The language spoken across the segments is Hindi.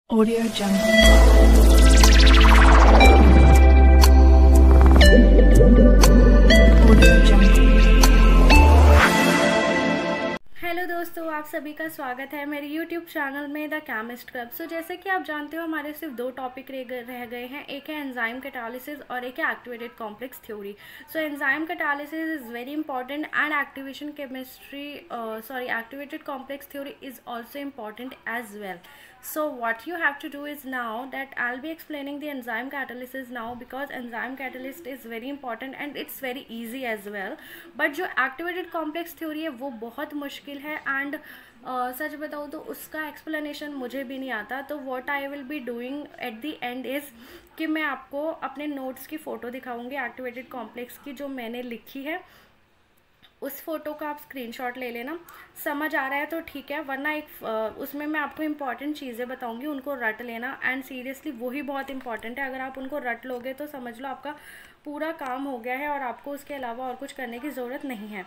Audio Jungle. Audio Jungle. Hello दोस्तों, आप सभी का स्वागत है मेरे यूट्यूब चैनल में द केमिस्ट क्लब। सो जैसे कि आप जानते हो हमारे सिर्फ दो टॉपिक रह गए हैं, एक है एंजाइम कैटालिसिस और एक है activated complex theory. So enzyme catalysis is very important and activation chemistry activated complex theory is also important as well. So what you have to do is now that I'll be explaining the enzyme catalysis now, because enzyme catalyst is very important and it's very easy as well. But जो activated complex theory है वो बहुत मुश्किल है and सच बताऊँ तो उसका explanation मुझे भी नहीं आता। तो what I will be doing at the end is कि मैं आपको अपने notes की फ़ोटो दिखाऊंगी activated complex की, जो मैंने लिखी है। उस फोटो का आप स्क्रीनशॉट ले लेना, समझ आ रहा है तो ठीक है, वरना उसमें मैं आपको इंपॉर्टेंट चीज़ें बताऊंगी, उनको रट लेना। एंड सीरियसली वही बहुत इंपॉर्टेंट है, अगर आप उनको रट लोगे तो समझ लो आपका पूरा काम हो गया है और आपको उसके अलावा और कुछ करने की ज़रूरत नहीं है।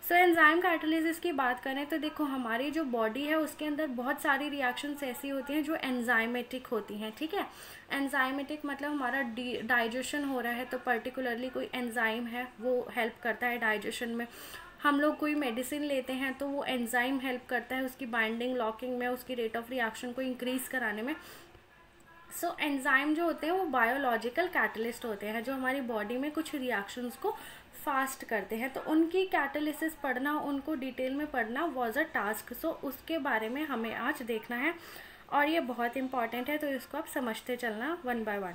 सो एंजाइम कैटालिसिस की बात करें तो देखो, हमारी जो बॉडी है उसके अंदर बहुत सारी रिएक्शंस ऐसी होती हैं जो एंजाइमेटिक होती हैं, ठीक है। एंजाइमेटिक मतलब हमारा डाइजेशन हो रहा है तो पर्टिकुलरली कोई एंजाइम है वो हेल्प करता है डाइजेशन में। हम लोग कोई मेडिसिन लेते हैं तो वो एंजाइम हेल्प करता है उसकी बाइंडिंग, लॉकिंग में, उसकी रेट ऑफ रिएक्शन को इंक्रीज़ कराने में। सो एंजाइम जो होते हैं वो बायोलॉजिकल कैटलिस्ट होते हैं जो हमारी बॉडी में कुछ रिएक्शंस को फास्ट करते हैं। तो उनकी कैटालिसिस पढ़ना, उनको डिटेल में पढ़ना वाज अ टास्क। सो उसके बारे में हमें आज देखना है और ये बहुत इंपॉर्टेंट है, तो इसको आप समझते चलना one by one.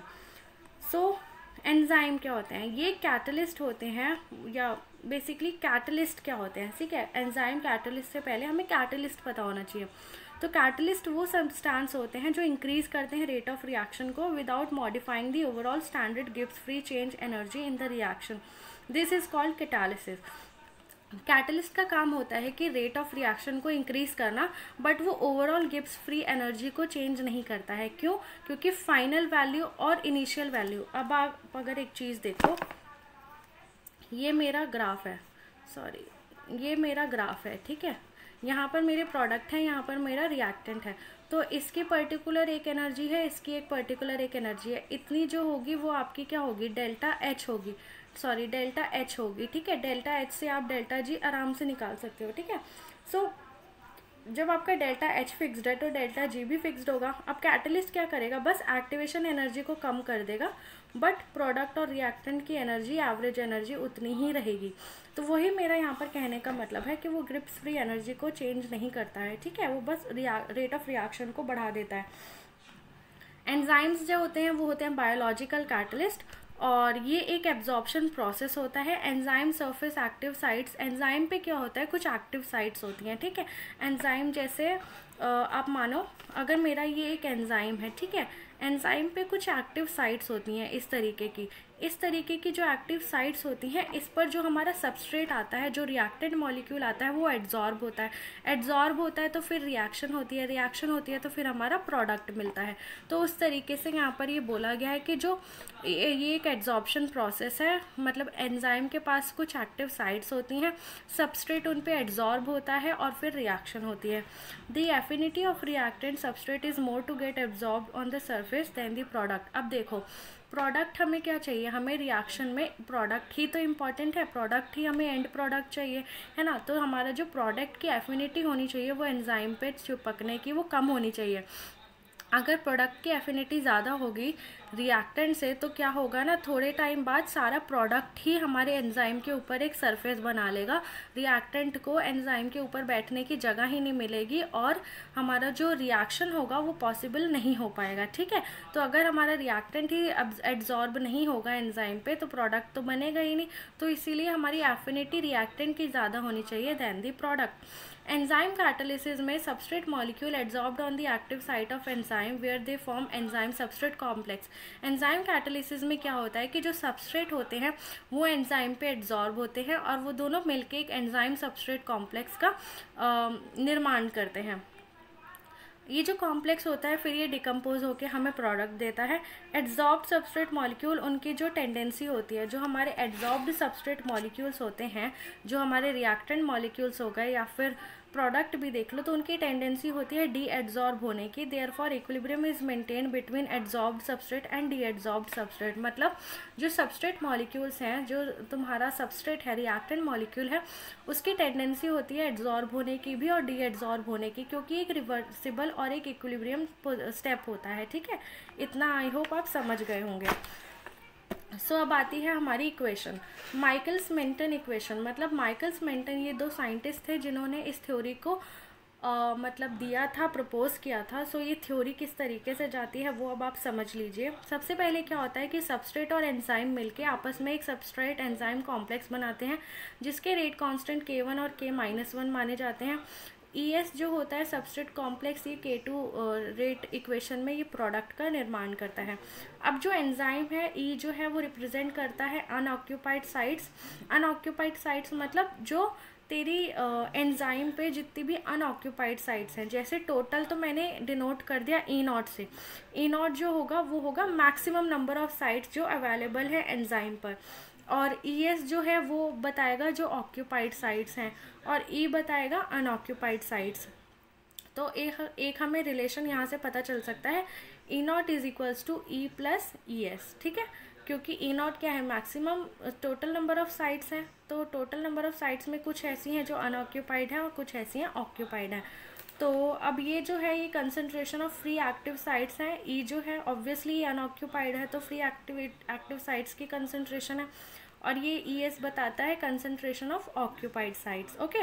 So enzyme क्या होते हैं? ये कैटलिस्ट होते हैं, या बेसिकली कैटलिस्ट क्या होते हैं, ठीक है। एंजाइम कैटलिस्ट से पहले हमें कैटलिस्ट पता होना चाहिए। तो कैटलिस्ट वो सब्सटेंस होते हैं जो इंक्रीज करते हैं रेट ऑफ रिएक्शन को without modifying the overall standard, gives free change energy in the reaction. This is called catalysis. Catalyst का काम होता है कि रेट ऑफ रिएक्शन को इंक्रीज करना, बट वो ओवरऑल गिब्स फ्री एनर्जी को चेंज नहीं करता है। क्यों? क्योंकि फाइनल वैल्यू और इनिशियल वैल्यू, अब आप अगर एक चीज़ देखो, ये मेरा ग्राफ है, ये मेरा ग्राफ है, ठीक है। यहाँ पर मेरे प्रोडक्ट है, यहाँ पर मेरा रिएक्टेंट है। तो इसकी पर्टिकुलर एक एनर्जी है, इसकी एक पर्टिकुलर एक एनर्जी है। इतनी जो होगी वो आपकी क्या होगी? डेल्टा एच होगी, डेल्टा एच होगी, ठीक है। डेल्टा एच से आप डेल्टा जी आराम से निकाल सकते हो, ठीक है। सो जब आपका डेल्टा एच फिक्स्ड है तो डेल्टा जी भी फिक्स्ड होगा। अब कैटलिस्ट क्या करेगा? बस एक्टिवेशन एनर्जी को कम कर देगा, बट प्रोडक्ट और रिएक्टेंट की एनर्जी, एवरेज एनर्जी उतनी ही रहेगी। तो वही मेरा यहाँ पर कहने का मतलब है कि वो गिब्स फ्री एनर्जी को चेंज नहीं करता है, ठीक है। वो बस रेट ऑफ रिएक्शन को बढ़ा देता है। एंजाइम्स जो होते हैं वो होते हैं बायोलॉजिकल कैटलिस्ट, और ये एक एब्जॉर्प्शन प्रोसेस होता है। Enzyme surface active sites, enzyme पे क्या होता है? कुछ एक्टिव साइट्स होती हैं, ठीक है। एंजाइम जैसे आप मानो अगर मेरा ये एक एंजाइम है, ठीक है, एंजाइम पे कुछ एक्टिव साइट्स होती हैं इस तरीके की जो एक्टिव साइट्स होती हैं, इस पर जो हमारा सबस्ट्रेट आता है, जो रिएक्टेंट मॉलिक्यूल आता है, वो एड्जॉर्ब होता है तो फिर रिएक्शन होती है तो फिर हमारा प्रोडक्ट मिलता है। तो उस तरीके से यहाँ पर ये बोला गया है कि जो ये एक एड्जॉर्प्शन प्रोसेस है, मतलब एंजाइम के पास कुछ एक्टिव साइट्स होती हैं, सबस्ट्रेट उन पे एड्जॉर्ब होता है और फिर रिएक्शन होती है। The affinity of reactant substrate is more to get absorb on the surface than the product. अब देखो, प्रोडक्ट हमें क्या चाहिए? हमें रिएक्शन में प्रोडक्ट ही तो इम्पॉर्टेंट है, प्रोडक्ट ही हमें एंड प्रोडक्ट चाहिए, है ना। तो हमारा जो प्रोडक्ट की एफिनिटी होनी चाहिए वो एंजाइम पे चिपकने की वो कम होनी चाहिए। अगर प्रोडक्ट की एफिनिटी ज़्यादा होगी रिएक्टेंट से तो क्या होगा ना, थोड़े टाइम बाद सारा प्रोडक्ट ही हमारे एंजाइम के ऊपर एक सरफेस बना लेगा। रिएक्टेंट को एंजाइम के ऊपर बैठने की जगह ही नहीं मिलेगी और हमारा जो रिएक्शन होगा वो पॉसिबल नहीं हो पाएगा, ठीक है। तो अगर हमारा रिएक्टेंट ही एब्जॉर्ब नहीं होगा एंजाइम पे तो प्रोडक्ट तो बनेगा ही नहीं। तो इसीलिए हमारी एफिनिटी रिएक्टेंट की ज़्यादा होनी चाहिए than the product. Enzyme catalysis में substrate molecule adsorbed on the active site of enzyme where they form enzyme substrate complex. Enzyme catalysis में क्या होता है कि जो सबस्ट्रेट होते हैं वो एंजाइम पे एड्जॉर्ब होते हैं और वो दोनों मिलकर एक एंजाइम सबस्ट्रेट कॉम्प्लेक्स का निर्माण करते हैं। ये जो कॉम्प्लेक्स होता है फिर ये डिकम्पोज होकर हमें प्रोडक्ट देता है। एड्जॉर्ब्ड सबस्ट्रेट मॉलिक्यूल, उनकी जो टेंडेंसी होती है, जो हमारे एड्जॉर्ब्ड सबस्ट्रेट मॉलिक्यूल्स होते हैं, जो हमारे रिएक्टेंट मॉलिक्यूल्स हो गए या फिर प्रोडक्ट भी देख लो तो उनकी टेंडेंसी होती है डी एड्जॉर्ब होने की। Therefore equilibrium is maintain between adsorbed substrate and D adsorbed substrate. मतलब जो सबस्ट्रेट मॉलिक्यूल्स हैं, जो तुम्हारा सबस्ट्रेट है, रिएक्टेंट मॉलिक्यूल है, उसकी टेंडेंसी होती है एड्जॉर्ब होने की भी और डी एड्जॉर्ब होने की, क्योंकि एक रिवर्सिबल और एक इक्विलिब्रियम स्टेप होता है। ठीक है, इतना आई होप आप समझ गए होंगे। अब आती है हमारी इक्वेशन, माइकल्स मेंटन इक्वेशन। मतलब माइकल्स मेंटन ये दो साइंटिस्ट थे जिन्होंने इस थ्योरी को मतलब दिया था, प्रपोज किया था। ये थ्योरी किस तरीके से जाती है वो अब आप समझ लीजिए। सबसे पहले क्या होता है कि सबस्ट्रेट और एंजाइम मिलके आपस में एक सबस्ट्रेट एंजाइम कॉम्प्लेक्स बनाते हैं जिसके रेट कांस्टेंट K1 और K-1 माने जाते हैं। ES जो होता है सबस्ट्रेट कॉम्प्लेक्स, ये K2 रेट इक्वेशन में ये प्रोडक्ट का निर्माण करता है। अब जो एंजाइम है E जो है वो रिप्रेजेंट करता है अनऑक्यूपाइड साइट्स। अनऑक्यूपाइड साइट्स मतलब जो तेरी एंजाइम पे जितनी भी अनऑक्यूपाइड साइट्स हैं, जैसे टोटल तो मैंने डिनोट कर दिया E0 से। E0 जो होगा वो होगा मैक्सिमम नंबर ऑफ साइट्स जो अवेलेबल है एंजाइम पर, और ES जो है वो बताएगा जो ऑक्यूपाइड साइट्स हैं, और E बताएगा अनऑक्यूपाइड साइट्स। तो एक हमें रिलेशन यहाँ से पता चल सकता है, E0 is equals to E plus ES। ठीक है, क्योंकि E0 क्या है, maximum total number of sites हैं। तो टोटल नंबर ऑफ साइट्स में कुछ ऐसी हैं जो अनऑक्यूपाइड हैं और कुछ ऐसी हैं ऑक्यूपाइड हैं। तो अब ये जो है ये concentration of free active sites हैं। E जो है ऑब्वियसली अनऑक्यूपाइड है तो फ्री एक्टिव साइट्स की कंसंट्रेशन है, और ये ES बताता है concentration of occupied sites. Okay,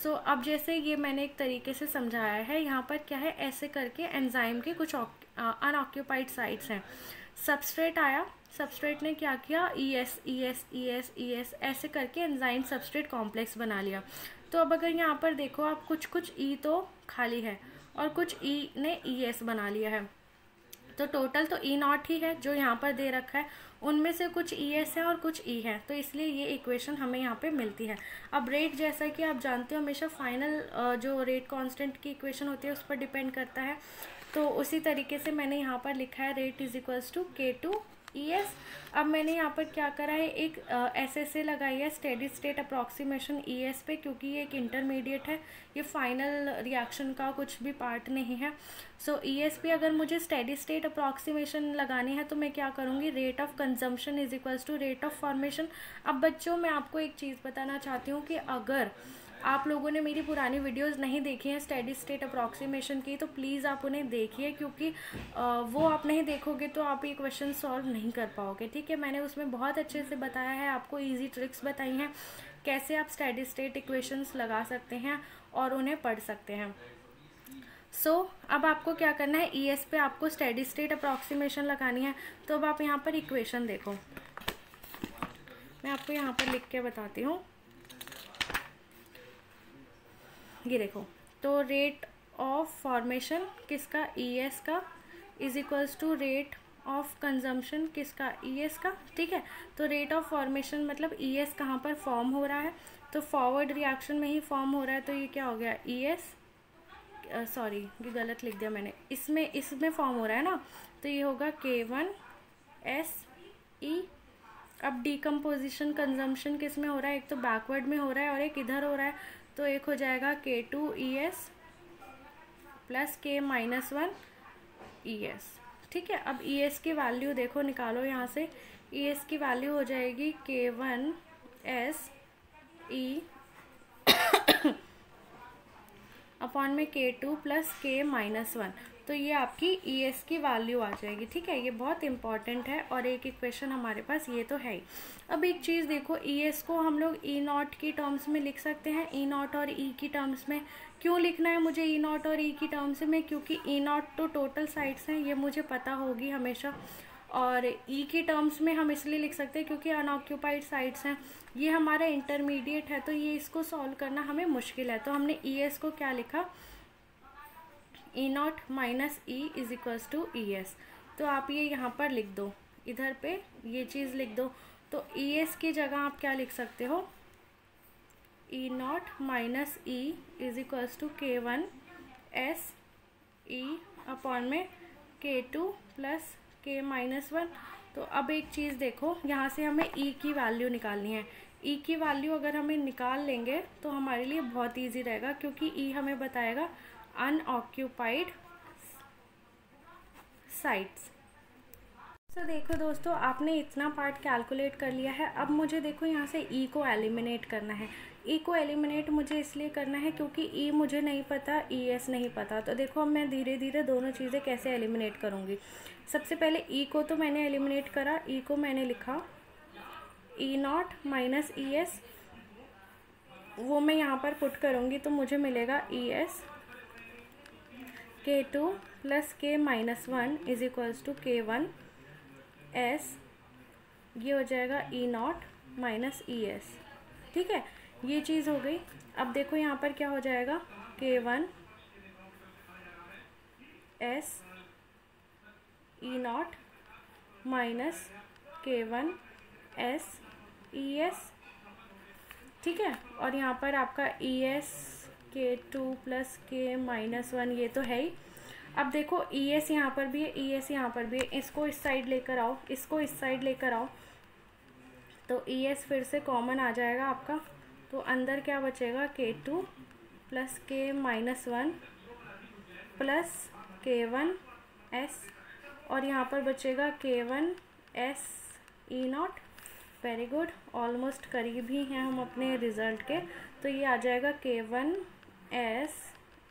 अब जैसे ये मैंने एक तरीके से समझाया है, यहाँ पर क्या है, ऐसे करके एंजाइम के कुछ अनऑक्यूपाइड साइट्स हैं। सबस्ट्रेट आया, सबस्ट्रेट ने क्या किया, ES ऐसे करके एंजाइम सबस्ट्रेट कॉम्प्लेक्स बना लिया। तो अब अगर यहाँ पर देखो आप, कुछ E तो खाली है और कुछ E ने ES बना लिया है, तो टोटल तो E0 ही है जो यहाँ पर दे रखा है, उनमें से कुछ ES है और कुछ E है, तो इसलिए ये इक्वेशन हमें यहाँ पे मिलती है। अब रेट, जैसा कि आप जानते हो, हमेशा फाइनल जो रेट कांस्टेंट की इक्वेशन होती है उस पर डिपेंड करता है। तो उसी तरीके से मैंने यहाँ पर लिखा है rate is equals to K2 ES। अब मैंने यहाँ पर क्या करा है, एक SSA लगाई है, स्टेडी स्टेट अप्रॉक्सीमेशन ES पे, क्योंकि ये एक इंटरमीडिएट है, ये फाइनल रिएक्शन का कुछ भी पार्ट नहीं है। ES पे अगर मुझे स्टेडी स्टेट अप्रॉक्सीमेशन लगानी है तो मैं क्या करूँगी, rate of consumption is equals to rate of formation. अब बच्चों, मैं आपको एक चीज़ बताना चाहती हूँ कि अगर आप लोगों ने मेरी पुरानी वीडियोस नहीं देखी हैं स्टेडी स्टेट अप्रॉक्सीमेशन की, तो प्लीज़ आप उन्हें देखिए, क्योंकि वो आप नहीं देखोगे तो आप ये क्वेश्चन सॉल्व नहीं कर पाओगे। ठीक है, मैंने उसमें बहुत अच्छे से बताया है, आपको इजी ट्रिक्स बताई हैं कैसे आप स्टेडी स्टेट इक्वेशंस लगा सकते हैं और उन्हें पढ़ सकते हैं। अब आपको क्या करना है, ES पे आपको स्टेडी स्टेट अप्रॉक्सीमेशन लगानी है। तो अब आप यहाँ पर इक्वेशन देखो, मैं आपको यहाँ पर लिख के बताती हूँ। ये देखो, तो रेट ऑफ फॉर्मेशन किसका, ES का, is equals to rate of consumption किसका, ES का। ठीक है, तो रेट ऑफ फॉर्मेशन मतलब ES कहाँ पर फॉर्म हो रहा है, तो फॉरवर्ड रिएक्शन में ही फॉर्म हो रहा है, तो ये क्या हो गया, ES, सॉरी ये गलत लिख दिया मैंने, इसमें फॉर्म हो रहा है ना, तो ये होगा K1SE। अब डीकम्पोजिशन कंजम्पशन किस में हो रहा है, एक तो बैकवर्ड में हो रहा है और एक इधर हो रहा है, तो एक हो जाएगा K2ES प्लस K-1 ES। ठीक है, अब ES की वैल्यू देखो, निकालो यहाँ से, ES की वैल्यू हो जाएगी K1SE अपॉन में K2 प्लस K-1, तो ये आपकी ES की वैल्यू आ जाएगी। ठीक है, ये बहुत इंपॉर्टेंट है और एक इक्वेशन हमारे पास ये तो है ही। अब एक चीज़ देखो, ES को हम लोग E0 की टर्म्स में लिख सकते हैं, E0 और E की टर्म्स में। क्यों लिखना है मुझे E0 और E की टर्म्स में, क्योंकि E0 तो टोटल साइट्स हैं, ये मुझे पता होगी हमेशा, और E की टर्म्स में हम इसलिए लिख सकते हैं क्योंकि अनऑक्यूपाइड साइट्स हैं, ये हमारा इंटरमीडिएट है, तो ये इसको सॉल्व करना हमें मुश्किल है। तो हमने ES को क्या लिखा, E0 minus E is equals to ES। तो आप ये यहाँ पर लिख दो, इधर पे ये चीज़ लिख दो, तो ES की जगह आप क्या लिख सकते हो, E0 minus E is equals to K1SE upon में K2 प्लस K-1। तो अब एक चीज़ देखो, यहाँ से हमें E की वैल्यू निकालनी है, ई की वैल्यू अगर हमें निकाल लेंगे तो हमारे लिए बहुत ईजी रहेगा, क्योंकि ई हमें बताएगा अनऑक्यूपाइड साइट्स। तो देखो दोस्तों, आपने इतना पार्ट कैलकुलेट कर लिया है। अब मुझे देखो यहाँ से ई को एलिमिनेट करना है। ई को एलिमिनेट मुझे इसलिए करना है क्योंकि ई मुझे नहीं पता, ई एस नहीं पता। तो देखो अब मैं धीरे धीरे दोनों चीज़ें कैसे एलिमिनेट करूँगी। सबसे पहले ई को तो मैंने एलिमिनेट करा। ई को मैंने लिखा E not minus E S, वो मैं यहाँ पर पुट करूँगी तो मुझे मिलेगा E S K two plus K minus one is equals to K one S. ये हो जाएगा E not minus E S. ठीक है, ये चीज़ हो गई। अब देखो यहाँ पर क्या हो जाएगा, के one S E not minus के वन एस ई एस। ठीक है, और यहाँ पर आपका ई S K two plus K minus one, ये तो है ही। अब देखो ई एस यहाँ पर भी है, ई एस यहाँ पर भी है। इसको इस साइड लेकर आओ, इसको इस साइड लेकर आओ, तो ई एस फिर से कॉमन आ जाएगा आपका। तो अंदर क्या बचेगा, के two plus K minus one plus के वन एस, और यहाँ पर बचेगा के one S E not. Very good, almost करीब ही हैं हम अपने रिज़ल्ट के। तो ये आ जाएगा के वन एस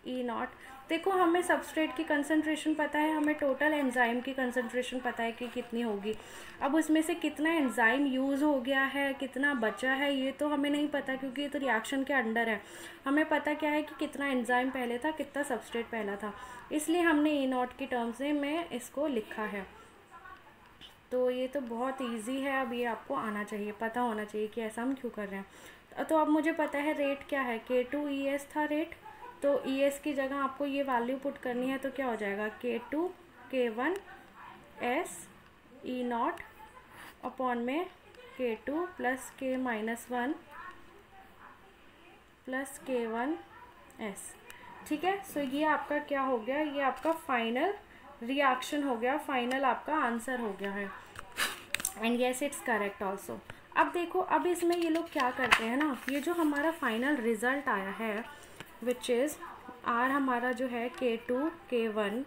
ई नॉट। देखो हमें सबस्ट्रेट की कंसंट्रेशन पता है, हमें टोटल एंजाइम की कंसंट्रेशन पता है कि कितनी होगी। अब उसमें से कितना एंजाइम यूज़ हो गया है, कितना बचा है, ये तो हमें नहीं पता, क्योंकि ये तो रिएक्शन के अंडर है। हमें पता क्या है कि कितना एंजाइम पहले था, कितना सबस्ट्रेट पहला था, इसलिए हमने ई नॉट की टर्म्स में मैं इसको लिखा है। तो ये तो बहुत ईजी है। अब ये आपको आना चाहिए, पता होना चाहिए कि ऐसा हम क्यों कर रहे हैं। तो अब मुझे पता है रेट क्या है, के टू ई एस था रेट, तो ई एस की जगह आपको ये वैल्यू पुट करनी है। तो क्या हो जाएगा, K to K one S E not upon में के two plus K minus one plus के वन एस। ठीक है, सो ये आपका क्या हो गया, ये आपका फाइनल रिएक्शन हो गया, फाइनल आपका आंसर हो गया है। And yes it's correct also. अब देखो, अब इसमें ये लोग क्या करते हैं ना, ये जो हमारा फाइनल रिजल्ट आया है विच इज़ आर, हमारा जो है के to K one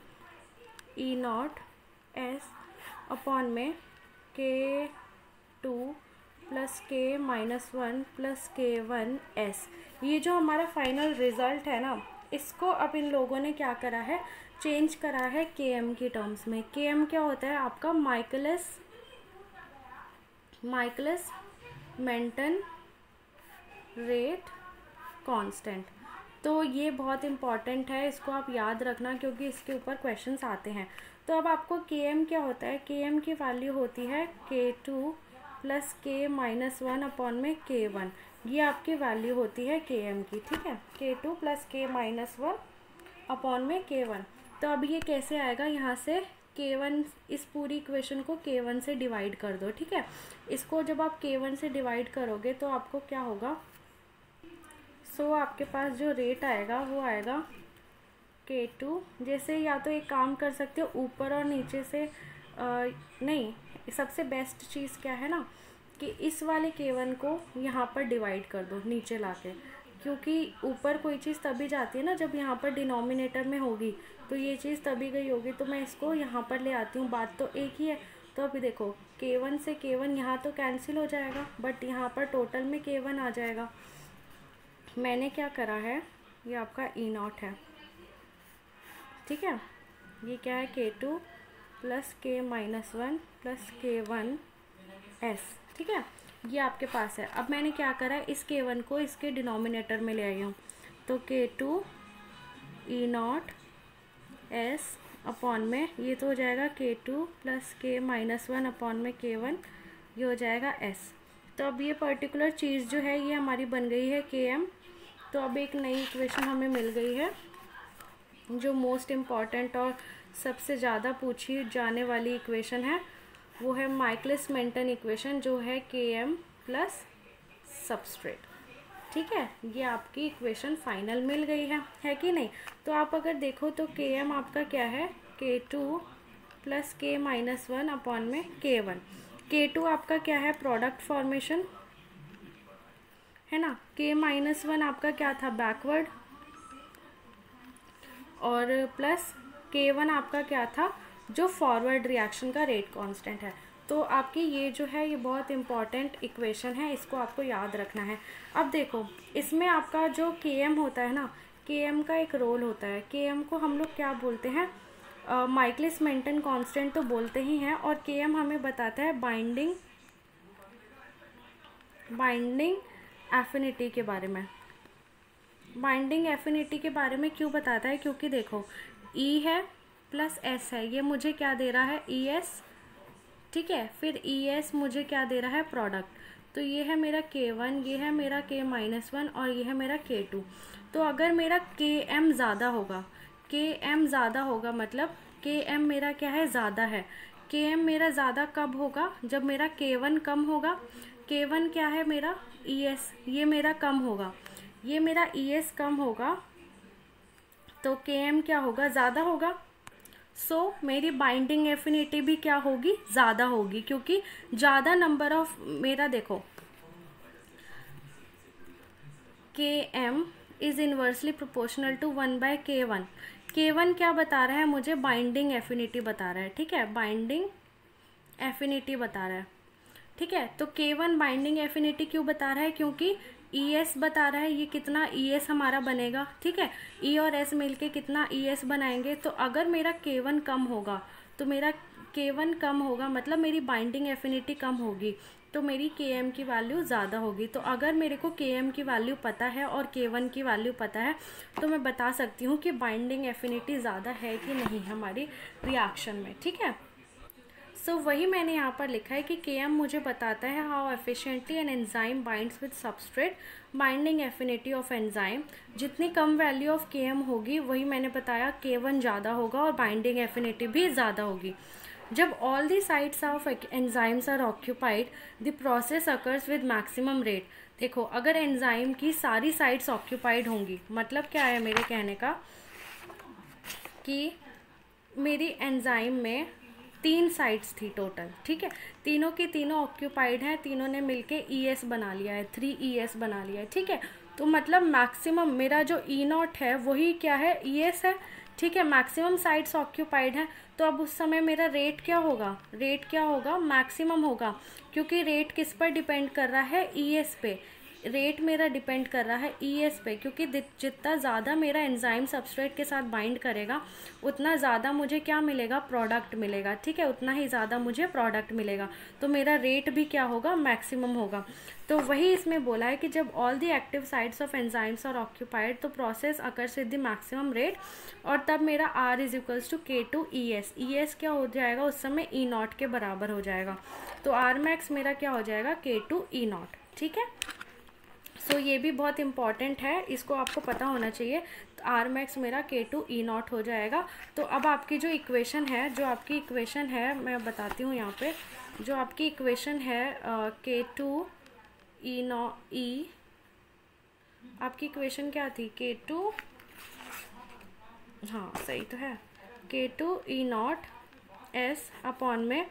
E not S upon में के two plus K minus one plus के वन एस। ये जो हमारा फाइनल रिज़ल्ट है ना, इसको अब इन लोगों ने क्या करा है, चेंज करा है के एम की टर्म्स में। के एम क्या होता है आपका, माइकलिस मेंटन रेट कांस्टेंट। तो ये बहुत इम्पॉर्टेंट है, इसको आप याद रखना, क्योंकि इसके ऊपर क्वेश्चंस आते हैं। तो अब आपको के एम क्या होता है, के एम की वैल्यू होती है के two plus K minus one upon में के वन। ये आपकी वैल्यू होती है के एम की। ठीक है, के two plus K minus one upon में के वन। तो अब ये कैसे आएगा, यहाँ से के वन, इस पूरी इक्वेशन को के वन से डिवाइड कर दो। ठीक है, इसको जब आप के वन से डिवाइड करोगे तो आपको क्या होगा, सो आपके पास जो रेट आएगा वो आएगा के टू। जैसे या तो एक काम कर सकते हो, ऊपर और नीचे से नहीं, सबसे बेस्ट चीज़ क्या है ना कि इस वाले के वन को यहाँ पर डिवाइड कर दो नीचे लाके, क्योंकि ऊपर कोई चीज़ तभी जाती है ना जब यहाँ पर डिनोमिनेटर में होगी, तो ये चीज़ तभी गई होगी। तो मैं इसको यहाँ पर ले आती हूँ, बात तो एक ही है। तो अभी देखो के वन से के वन यहाँ तो कैंसिल हो जाएगा, बट यहाँ पर टोटल में के वन आ जाएगा। मैंने क्या करा है, ये आपका ई नॉट है। ठीक है, ये क्या है, के two plus K minus one plus के वन एस। ठीक है, ये आपके पास है। अब मैंने क्या करा है, इस के वन को इसके डिनोमिनेटर में ले आई हूँ। तो K two E not S upon में, ये तो हो जाएगा K two plus K minus one upon में के वन, ये हो जाएगा एस। तो अब ये पर्टिकुलर चीज़ जो है ये हमारी बन गई है के एम। तो अब एक नई इक्वेशन हमें मिल गई है, जो मोस्ट इम्पॉर्टेंट और सबसे ज़्यादा पूछी जाने वाली इक्वेशन है, वो है माइकलिस मेंटन इक्वेशन, जो है के एम प्लस सबस्ट्रेट। ठीक है, ये आपकी इक्वेशन फाइनल मिल गई है कि नहीं। तो आप अगर देखो तो के एम आपका क्या है, के two plus K minus one upon में के वन। के टू आपका क्या है, प्रोडक्ट फॉर्मेशन, है ना। K-1 आपका क्या था, बैकवर्ड, और प्लस K1 आपका क्या था, जो फॉरवर्ड रिएक्शन का रेट कांस्टेंट है। तो आपकी ये जो है ये बहुत इंपॉर्टेंट इक्वेशन है, इसको आपको याद रखना है। अब देखो इसमें आपका जो Km होता है ना, Km का एक रोल होता है। Km को हम लोग क्या बोलते हैं, माइकलिस मेंटन कांस्टेंट तो बोलते ही हैं, और Km हमें बताता है बाइंडिंग एफिनिटी के बारे में। बाइंडिंग एफिनिटी के बारे में क्यों बताता है, क्योंकि देखो E है प्लस S है, ये मुझे क्या दे रहा है, ES, ठीक है। फिर ES मुझे क्या दे रहा है, प्रोडक्ट। तो ये है मेरा K1, ये है मेरा K-1 और ये है मेरा K2। तो अगर मेरा Km ज़्यादा होगा, Km ज़्यादा होगा मतलब Km मेरा क्या है, ज़्यादा है। Km मेरा ज़्यादा कब होगा, जब मेरा K1 कम होगा। K1 क्या है मेरा, ES, ये मेरा कम होगा, ये मेरा ES कम होगा, तो Km क्या होगा, ज़्यादा होगा। सो मेरी बाइंडिंग एफिनिटी भी क्या होगी, ज़्यादा होगी, क्योंकि ज़्यादा नंबर ऑफ, मेरा देखो Km is inversely proportional to 1/K1। K1 क्या बता रहा है मुझे, बाइंडिंग एफिनिटी बता रहा है, ठीक है, बाइंडिंग एफिनिटी बता रहा है, ठीक है। तो K1 बाइंडिंग एफिनिटी क्यों बता रहा है, क्योंकि ES बता रहा है, ये कितना ES हमारा बनेगा, ठीक है। E और S मिलके कितना ES बनाएंगे। तो अगर मेरा K1 कम होगा, तो मेरा K1 कम होगा मतलब मेरी बाइंडिंग एफिनिटी कम होगी, तो मेरी Km की वैल्यू ज़्यादा होगी। तो अगर मेरे को Km की वैल्यू पता है और K1 की वैल्यू पता है, तो मैं बता सकती हूँ कि बाइंडिंग एफिनिटी ज़्यादा है कि नहीं हमारी रिएक्शन में, ठीक है। सो वही मैंने यहाँ पर लिखा है कि Km मुझे बताता है how efficiently an enzyme binds with substrate, binding affinity of enzyme. जितनी कम वैल्यू ऑफ Km होगी, वही मैंने बताया K1 ज़्यादा होगा और बाइंडिंग एफिनिटी भी ज़्यादा होगी। जब all the sites of enzymes are occupied, the process occurs with maximum rate. देखो अगर एंजाइम की सारी साइट्स ऑक्यूपाइड होंगी, मतलब क्या है मेरे कहने का, कि मेरी एंजाइम में 3 साइट्स थी टोटल, ठीक है, तीनों की तीनों ऑक्यूपाइड हैं, तीनों ने मिलके ES बना लिया है, 3 ES बना लिया है, ठीक है। तो मतलब मैक्सिमम मेरा जो E0 है वही क्या है, ES है, ठीक है। मैक्सिमम साइट्स ऑक्यूपाइड हैं, तो अब उस समय मेरा रेट क्या होगा, रेट क्या होगा, मैक्सिमम होगा, क्योंकि रेट किस पर डिपेंड कर रहा है, ES पे। रेट मेरा डिपेंड कर रहा है ES पे, क्योंकि जितना ज़्यादा मेरा एंजाइम सबस्ट्रेट के साथ बाइंड करेगा, उतना ज़्यादा मुझे क्या मिलेगा, प्रोडक्ट मिलेगा, ठीक है, उतना ही ज़्यादा मुझे प्रोडक्ट मिलेगा। तो मेरा रेट भी क्या होगा, मैक्सिमम होगा। तो वही इसमें बोला है कि जब all the active sites of enzymes are occupied, तो process occurs with the maximum rate, और तब मेरा R is equals to K2ES। ES क्या हो जाएगा उस समय, E0 के बराबर हो जाएगा। तो R मैक्स मेरा क्या हो जाएगा, K2E0, ठीक है। सो ये भी बहुत इंपॉर्टेंट है, इसको आपको पता होना चाहिए। तो R मैक्स मेरा K2E0 हो जाएगा। तो अब आपकी जो इक्वेशन है, मैं बताती हूँ यहाँ पे, जो आपकी इक्वेशन है K2E0 आपकी इक्वेशन क्या थी, K2, हाँ सही तो है, K2E0 S अपॉन में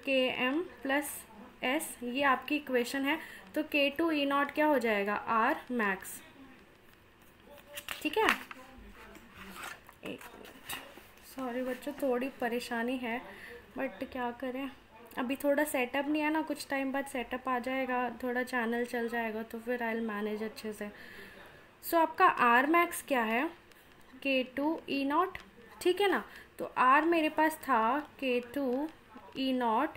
Km प्लस S, ये आपकी इक्वेशन है। तो K2E0 क्या हो जाएगा, R मैक्स, ठीक है। एक मिनट, सॉरी बच्चों थोड़ी परेशानी है, बट क्या करें, अभी थोड़ा सेटअप नहीं है ना, कुछ टाइम बाद सेटअप आ जाएगा, थोड़ा चैनल चल जाएगा, तो फिर आई विल मैनेज अच्छे से। सो आपका R मैक्स क्या है, K2E0, ठीक है ना। तो R मेरे पास था K2E0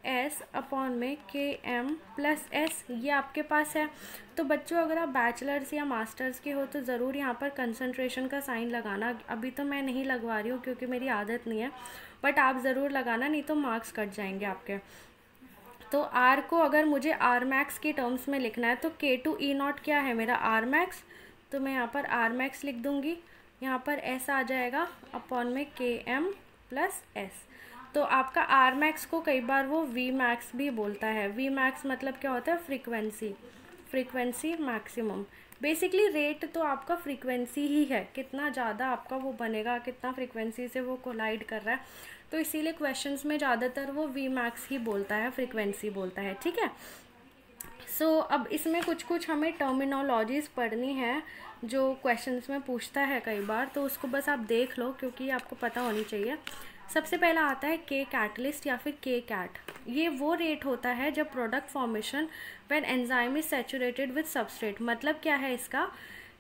S अपॉन में Km प्लस S, ये आपके पास है। तो बच्चों अगर आप बैचलर्स या मास्टर्स के हो तो ज़रूर यहाँ पर कंसंट्रेशन का साइन लगाना। अभी तो मैं नहीं लगवा रही हूँ क्योंकि मेरी आदत नहीं है, बट आप ज़रूर लगाना, नहीं तो मार्क्स कट जाएंगे आपके। तो R को अगर मुझे R मैक्स की टर्म्स में लिखना है, तो K2E0 क्या है मेरा, R मैक्स, तो मैं यहाँ पर R मैक्स लिख दूँगी, यहाँ पर S आ जाएगा अपॉन में Km प्लस S। तो आपका R मैक्स को कई बार वो V मैक्स भी बोलता है। V मैक्स मतलब क्या होता है, फ्रीक्वेंसी मैक्सिमम। बेसिकली रेट तो आपका फ्रीक्वेंसी ही है, कितना ज़्यादा आपका वो बनेगा, कितना फ्रीक्वेंसी से वो कोलाइड कर रहा है, तो इसीलिए क्वेश्चंस में ज़्यादातर वो V मैक्स ही बोलता है, फ्रीक्वेंसी बोलता है, ठीक है। अब इसमें कुछ कुछ हमें टर्मिनोलॉजीज़ पढ़नी है जो क्वेश्चंस में पूछता है कई बार, तो उसको बस आप देख लो क्योंकि आपको पता होनी चाहिए। सबसे पहला आता है के कैटलिस्ट या फिर के कैट। ये वो रेट होता है जब product formation when enzyme is saturated with substrate. मतलब क्या है इसका,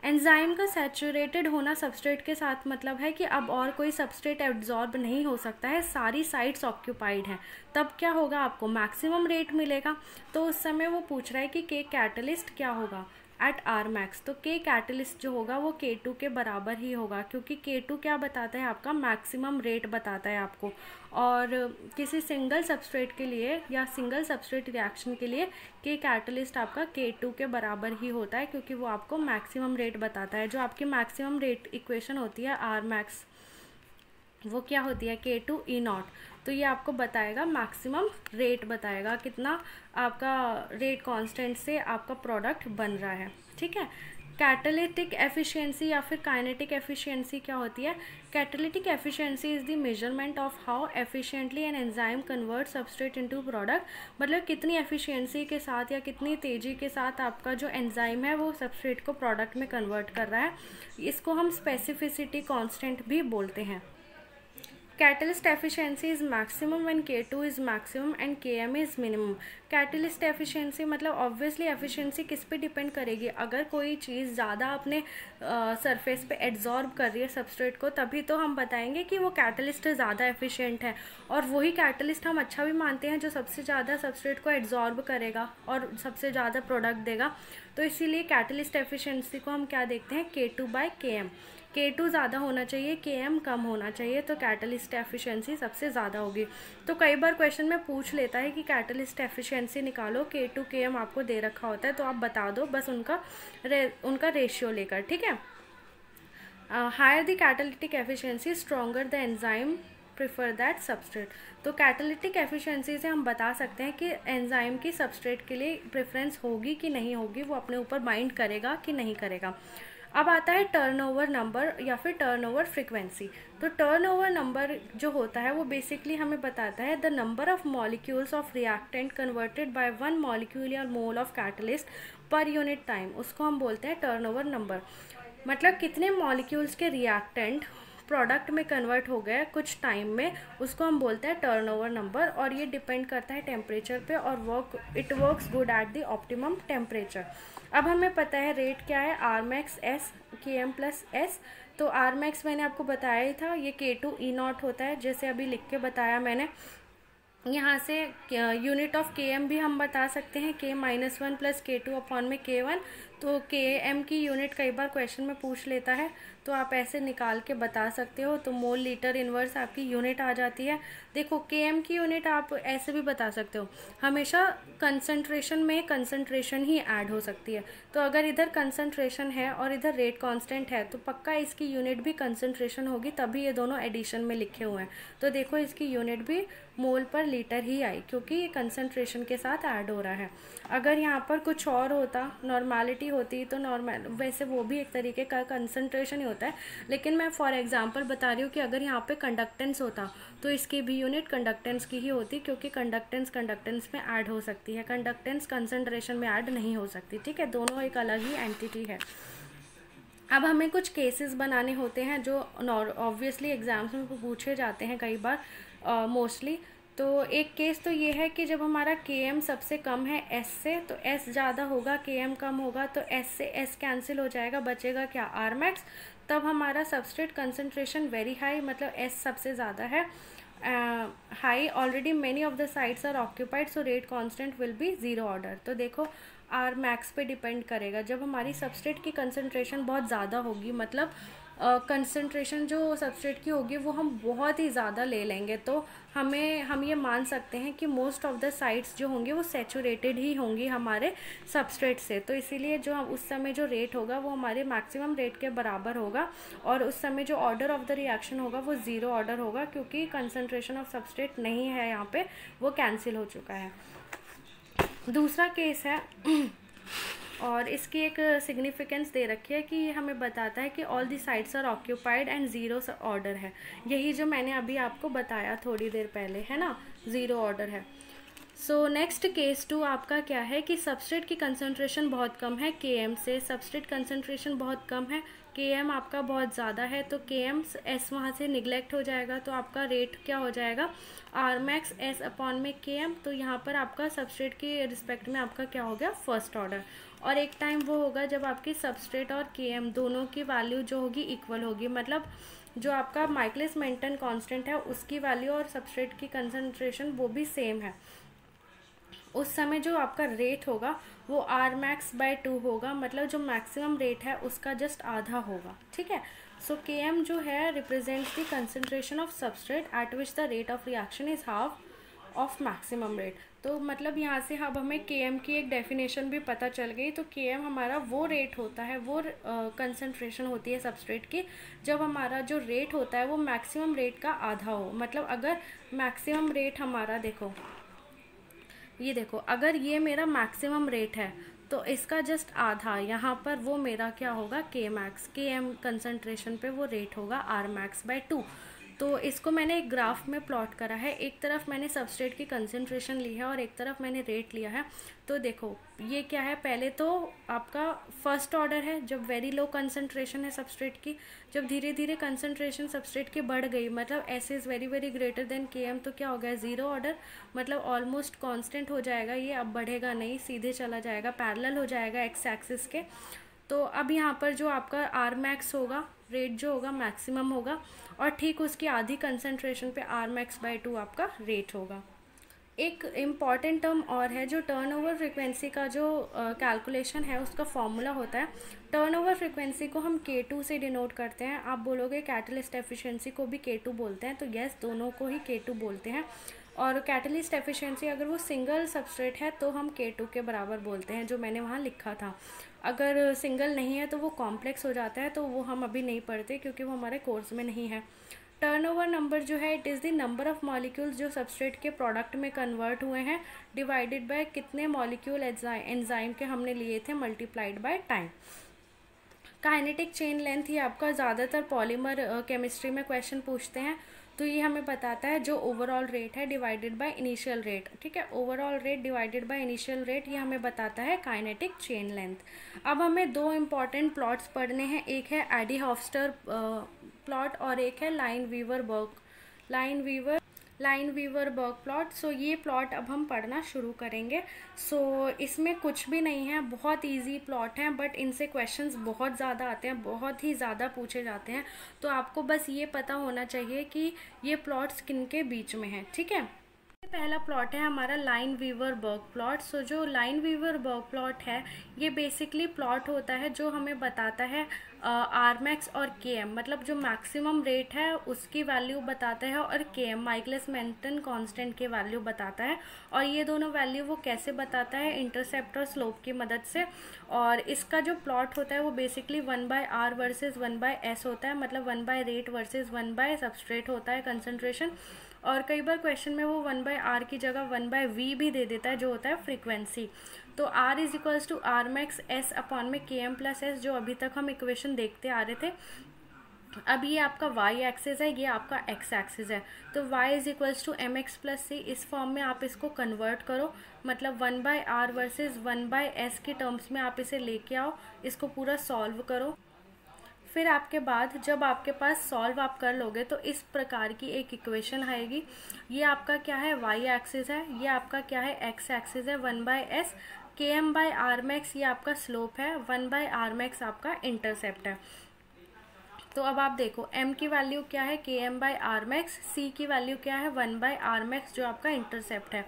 एंजाइम का सैचुरेटेड होना सबस्ट्रेट के साथ मतलब है कि अब और कोई सबस्ट्रेट एब्जॉर्ब नहीं हो सकता है, सारी साइट्स ऑक्यूपाइड हैं। तब क्या होगा, आपको मैक्सिमम रेट मिलेगा। तो उस समय वो पूछ रहा है कि के कैटलिस्ट क्या होगा एट आर मैक्स। तो के कैटलिस्ट जो होगा वो K2 के बराबर ही होगा, क्योंकि K2 क्या बताता है, आपका मैक्सिमम रेट बताता है आपको। और किसी सिंगल सबस्ट्रेट के लिए या सिंगल सबस्ट्रेट रिएक्शन के लिए के कैटलिस्ट आपका K2 के बराबर ही होता है, क्योंकि वो आपको मैक्सिमम रेट बताता है। जो आपकी मैक्सिमम रेट इक्वेशन होती है आर मैक्स, वो क्या होती है, K2 E0। तो ये आपको बताएगा मैक्सिमम रेट, बताएगा कितना आपका रेट कांस्टेंट से आपका प्रोडक्ट बन रहा है। ठीक है। कैटालिटिक एफिशिएंसी या फिर काइनेटिक एफिशिएंसी क्या होती है, catalytic efficiency is the measurement of how efficiently an enzyme convert substrate into product. मतलब कितनी एफिशिएंसी के साथ या कितनी तेज़ी के साथ आपका जो एंजाइम है वो सबस्ट्रेट को प्रोडक्ट में कन्वर्ट कर रहा है। इसको हम स्पेसिफिसिटी कांस्टेंट भी बोलते हैं। Catalyst efficiency is maximum when K2 is maximum and Km is minimum. Catalyst efficiency मतलब obviously efficiency किस पे डिपेंड करेगी, अगर कोई चीज़ ज़्यादा अपने सरफेस पे एड्जॉर्ब कर रही है सबस्ट्रेट को, तभी तो हम बताएंगे कि वो कैटलिस्ट ज़्यादा एफिशिएंट है। और वही कैटलिस्ट हम अच्छा भी मानते हैं जो सबसे ज़्यादा सबस्ट्रेट को एड्जॉर्ब करेगा और सबसे ज़्यादा प्रोडक्ट देगा। तो इसीलिए कैटलिस्ट एफिशिएंसी को हम क्या देखते हैं, K2/Km। K2 ज़्यादा होना चाहिए, Km कम होना चाहिए, तो कैटलिस्ट एफिशिएंसी सबसे ज़्यादा होगी। तो कई बार क्वेश्चन में पूछ लेता है कि कैटलिस्ट एफिशिएंसी निकालो, K2 Km आपको दे रखा होता है, तो आप बता दो बस उनका रेशियो लेकर। ठीक है। Higher the catalytic efficiency stronger the enzyme prefer that substrate. तो कैटालिटिक एफिशिएंसी से हम बता सकते हैं कि एंजाइम की सबस्ट्रेट के लिए प्रेफरेंस होगी कि नहीं होगी, वो अपने ऊपर बाइंड करेगा कि नहीं करेगा। अब आता है टर्नओवर नंबर या फिर टर्नओवर फ्रीक्वेंसी। तो टर्नओवर नंबर जो होता है वो बेसिकली हमें बताता है the number of molecules of reactant converted by 1 molecule या mole of catalyst per unit time. उसको हम बोलते हैं टर्नओवर नंबर। मतलब कितने मॉलिक्यूल्स के रिएक्टेंट प्रोडक्ट में कन्वर्ट हो गए कुछ टाइम में, उसको हम बोलते हैं टर्नओवर नंबर। और ये डिपेंड करता है टेम्परेचर पे और it works good at the optimum temperature. अब हमें पता है रेट क्या है, R max S Km plus S. तो आर मैक्स मैंने आपको बताया ही था, ये K2 E0 होता है, जैसे अभी लिख के बताया मैंने। यहाँ से यूनिट ऑफ Km भी हम बता सकते हैं, K-1 प्लस K2 अपॉन में K1। तो Km की यूनिट कई बार क्वेश्चन में पूछ लेता है, तो आप ऐसे निकाल के बता सकते हो। तो मोल लीटर इनवर्स आपकी यूनिट आ जाती है। देखो Km की यूनिट आप ऐसे भी बता सकते हो, हमेशा कंसंट्रेशन में कंसंट्रेशन ही ऐड हो सकती है। तो अगर इधर कंसंट्रेशन है और इधर रेट कांस्टेंट है तो पक्का इसकी यूनिट भी कंसंट्रेशन होगी, तभी ये दोनों एडिशन में लिखे हुए हैं। तो देखो इसकी यूनिट भी मोल पर लीटर ही आई, क्योंकि ये कंसंट्रेशन के साथ ऐड हो रहा है। अगर यहाँ पर कुछ और होता, नॉर्मैलिटी होती, तो नॉर्मल वैसे वो भी एक तरीके का कंसंट्रेशन ही होता है, लेकिन मैं फॉर एग्जांपल बता रही हूँ कि अगर यहाँ पे कंडक्टेंस होता तो इसकी भी यूनिट कंडक्टेंस की ही होती, क्योंकि कंडक्टेंस में ऐड हो सकती है, कंडक्टेंस कंसंट्रेशन में ऐड नहीं हो सकती। ठीक है, दोनों एक अलग ही एंटिटी है। अब हमें कुछ केसेस बनाने होते हैं जो ऑब्वियसली एग्जाम्स में पूछे जाते हैं कई बार मोस्टली। तो एक केस तो ये है कि जब हमारा Km सबसे कम है S से, तो S ज़्यादा होगा, Km कम होगा, तो S से S कैंसिल हो जाएगा, बचेगा क्या, R मैक्स। तब हमारा सबस्ट्रेट कंसंट्रेशन वेरी हाई, मतलब S सबसे ज़्यादा है, high already many of the sites are occupied, so rate constant will be 0 order. तो देखो आर मैक्स पे डिपेंड करेगा। जब हमारी सबस्ट्रेट की कंसंट्रेशन बहुत ज़्यादा होगी, मतलब कंसंट्रेशन जो सबस्ट्रेट की होगी वो हम बहुत ही ज़्यादा ले लेंगे, तो हम ये मान सकते हैं कि मोस्ट ऑफ द साइट्स जो होंगे वो सैचुरेटेड ही होंगी हमारे सबस्ट्रेट से। तो इसीलिए जो उस समय जो रेट होगा वो हमारे मैक्सिमम रेट के बराबर होगा, और उस समय जो ऑर्डर ऑफ द रिएक्शन होगा वो 0 ऑर्डर होगा, क्योंकि कंसंट्रेशन ऑफ सबस्ट्रेट नहीं है यहाँ पे, वो कैंसिल हो चुका है। दूसरा केस है और इसकी एक सिग्निफिकेंस दे रखी है कि हमें बताता है कि all the sites are occupied and 0 order है। यही जो मैंने अभी आपको बताया थोड़ी देर पहले है ना, 0 ऑर्डर है। सो नेक्स्ट केस 2 आपका क्या है कि सबस्ट्रेट की कंसंट्रेशन बहुत कम है Km से, सबस्ट्रेट कंसंट्रेशन बहुत कम है, Km आपका बहुत ज़्यादा है, तो Km S वहाँ से निगलेक्ट हो जाएगा, तो आपका रेट क्या हो जाएगा R max S अपॉन में Km। तो यहाँ पर आपका सबस्ट्रेट के रिस्पेक्ट में आपका क्या हो गया फर्स्ट ऑर्डर। और एक टाइम वो होगा जब आपकी सबस्ट्रेट और Km दोनों की वैल्यू जो होगी इक्वल होगी, मतलब जो आपका माइकलिस मेंटन कांस्टेंट है उसकी वैल्यू और सबस्ट्रेट की कंसंट्रेशन वो भी सेम है। उस समय जो आपका रेट होगा वो R max बाय 2 होगा, मतलब जो मैक्सिमम रेट है उसका जस्ट आधा होगा, ठीक है। सो Km जो है represents the concentration of substrate eight which the rate of reaction is half of maximum rate. तो मतलब यहाँ से अब हमें Km की एक डेफिनेशन भी पता चल गई। तो Km हमारा वो रेट होता है, वो कंसंट्रेशन होती है सबस्ट्रेट की जब हमारा जो रेट होता है वो मैक्सिमम रेट का आधा हो। मतलब अगर मैक्सिमम रेट हमारा देखो, ये देखो, अगर ये मेरा मैक्सिमम रेट है तो इसका जस्ट आधा यहाँ पर वो मेरा क्या होगा K max, Km कंसंट्रेशन पे वो रेट होगा R max बाय 2। तो इसको मैंने एक ग्राफ में प्लॉट करा है, एक तरफ मैंने सबस्ट्रेट की कंसंट्रेशन ली है और एक तरफ मैंने रेट लिया है। तो देखो ये क्या है, पहले तो आपका फर्स्ट ऑर्डर है जब वेरी लो कंसंट्रेशन है सबस्ट्रेट की, जब धीरे धीरे कंसंट्रेशन सबस्ट्रेट की बढ़ गई, मतलब S is very very greater than Km, तो क्या हो गया ज़ीरो ऑर्डर, मतलब ऑलमोस्ट कांस्टेंट हो जाएगा ये, अब बढ़ेगा नहीं, सीधे चला जाएगा, पैरेलल हो जाएगा एक्स एक्सिस के। तो अब यहाँ पर जो आपका R max होगा, रेट जो होगा मैक्सिमम होगा, और ठीक उसकी आधी कंसंट्रेशन पे R max बाय 2 आपका रेट होगा। एक इम्पॉर्टेंट टर्म और है, जो टर्नओवर फ्रिक्वेंसी का जो कैलकुलेशन है उसका फॉर्मूला होता है। टर्नओवर फ्रिक्वेंसी को हम K2 से डिनोट करते हैं। आप बोलोगे कैटलिस्ट एफिशिएंसी को भी K2 बोलते हैं, तो यस दोनों को ही K2 बोलते हैं। और कैटलिस्ट एफिशिएंसी अगर वो सिंगल सबस्ट्रेट है तो हम K2 के बराबर बोलते हैं, जो मैंने वहाँ लिखा था। अगर सिंगल नहीं है तो वो कॉम्प्लेक्स हो जाता है, तो वो हम अभी नहीं पढ़ते क्योंकि वो हमारे कोर्स में नहीं है। टर्नओवर नंबर जो है it is the number of molecules जो सबस्ट्रेट के प्रोडक्ट में कन्वर्ट हुए हैं डिवाइडेड बाय कितने मॉलिक्यूल एंजाइम के हमने लिए थे multiplied by time. Kinetic chain length ये आपका ज़्यादातर पॉलीमर केमिस्ट्री में क्वेश्चन पूछते हैं। तो ये हमें बताता है जो ओवरऑल रेट है डिवाइडेड बाय इनिशियल रेट, ठीक है। Overall rate divided by initial rate ये हमें बताता है काइनेटिक चेन लेंथ। अब हमें दो इम्पॉर्टेंट प्लॉट्स पढ़ने हैं, एक है एडी हॉफस्टर प्लॉट और एक है लाइन वीवर बर्ग प्लॉट। सो ये प्लॉट अब हम पढ़ना शुरू करेंगे। सो इसमें कुछ भी नहीं है, बहुत इजी प्लॉट है, बट इनसे क्वेश्चंस बहुत ज़्यादा आते हैं, बहुत ही ज़्यादा पूछे जाते हैं। तो आपको बस ये पता होना चाहिए कि ये प्लॉट्स किन के बीच में है, ठीक है। पहला प्लॉट है हमारा लाइन वीवर बर्ग प्लॉट। सो जो लाइन वीवर बर्ग प्लॉट है ये बेसिकली प्लॉट होता है जो हमें बताता है R max और Km, मतलब जो मैक्सिमम रेट है उसकी वैल्यू बताता है और Km माइकलिस मेंटन कांस्टेंट की वैल्यू बताता है। और ये दोनों वैल्यू वो कैसे बताता है, इंटरसेप्ट और स्लोप की मदद से। और इसका जो प्लॉट होता है वो बेसिकली 1/R वर्सेस 1/S होता है, मतलब 1/रेट वर्सेस 1/सबस्ट्रेट होता है कंसंट्रेशन। और कई बार क्वेश्चन में वो 1/R की जगह 1/V भी दे देता है, जो होता है फ्रीक्वेंसी। तो R is equals to R max S upon में Km प्लस S, जो अभी तक हम इक्वेशन देखते आ रहे थे। अब ये आपका y एक्सिस है, ये आपका x एक्सिस है। तो y is equals to mx plus c, इस फॉर्म में आप इसको कन्वर्ट करो, मतलब 1/R वर्सेस 1/S की टर्म्स में आप इसे लेके आओ, इसको पूरा सॉल्व करो। फिर आपके बाद जब आपके पास सॉल्व आप कर लोगे तो इस प्रकार की एक इक्वेशन आएगी। ये आपका क्या है, y एक्सिस है, ये आपका क्या है, x एक्सिस है, 1/S। Km/R max ये आपका स्लोप है, 1/R max आपका इंटरसेप्ट है। तो अब आप देखो m की वैल्यू क्या है, Km/R max, c की वैल्यू क्या है, 1/R max जो आपका इंटरसेप्ट है।